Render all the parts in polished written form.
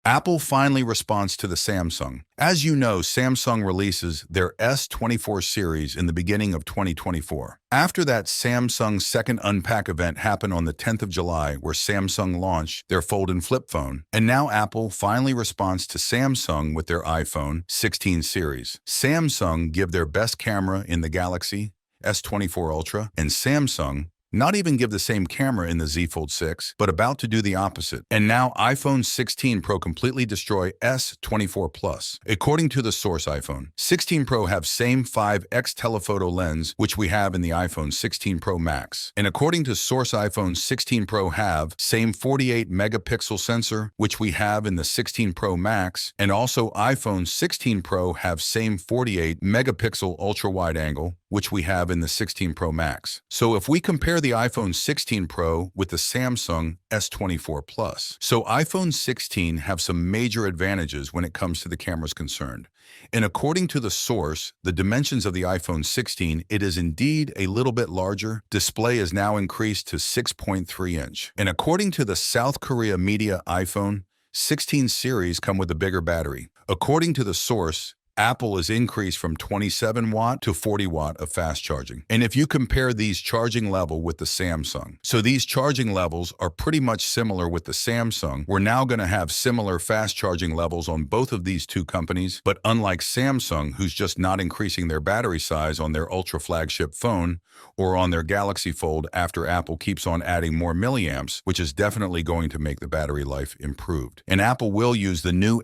Apple finally responds to the Samsung. As you know, Samsung releases their S24 series in the beginning of 2024. After that, Samsung's second Unpack event happened on the 10th of July, where Samsung launched their Fold and Flip phone. And now Apple finally responds to Samsung with their iPhone 16 series. Samsung give their best camera in the Galaxy S24 Ultra, and Samsung not even give the same camera in the Z Fold 6, but about to do the opposite. And now iPhone 16 Pro completely destroy S24 Plus. According to the source, iPhone 16 Pro have same 5x telephoto lens, which we have in the iPhone 16 Pro Max. And according to source, iPhone 16 Pro have same 48 megapixel sensor, which we have in the 16 Pro Max. And also iPhone 16 Pro have same 48 megapixel ultra wide angle, which we have in the 16 Pro Max. So if we compare the iPhone 16 Pro with the Samsung S24 Plus, so iPhone 16 have some major advantages when it comes to the cameras concerned. And according to the source, the dimensions of the iPhone 16, it is indeed a little bit larger. Display is now increased to 6.3 inch. And according to the South Korea media, iPhone 16 series come with a bigger battery. According to the source, Apple is increased from 27 watt to 40 watt of fast charging. And if you compare these charging level with the Samsung, so these charging levels are pretty much similar with the Samsung. We're now going to have similar fast charging levels on both of these two companies, but unlike Samsung, who's just not increasing their battery size on their ultra flagship phone or on their Galaxy Fold after Apple keeps on adding more milliamps, which is definitely going to make the battery life improved. And Apple will use the new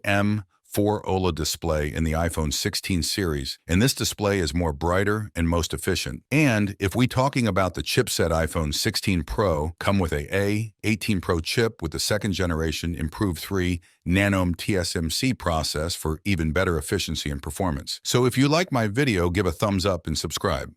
M4 OLED display in the iPhone 16 series, and this display is more brighter and most efficient. And if we talking about the chipset, iPhone 16 Pro come with a A18 Pro chip with the second generation improved 3 nm TSMC process for even better efficiency and performance. So if you like my video, give a thumbs up and subscribe.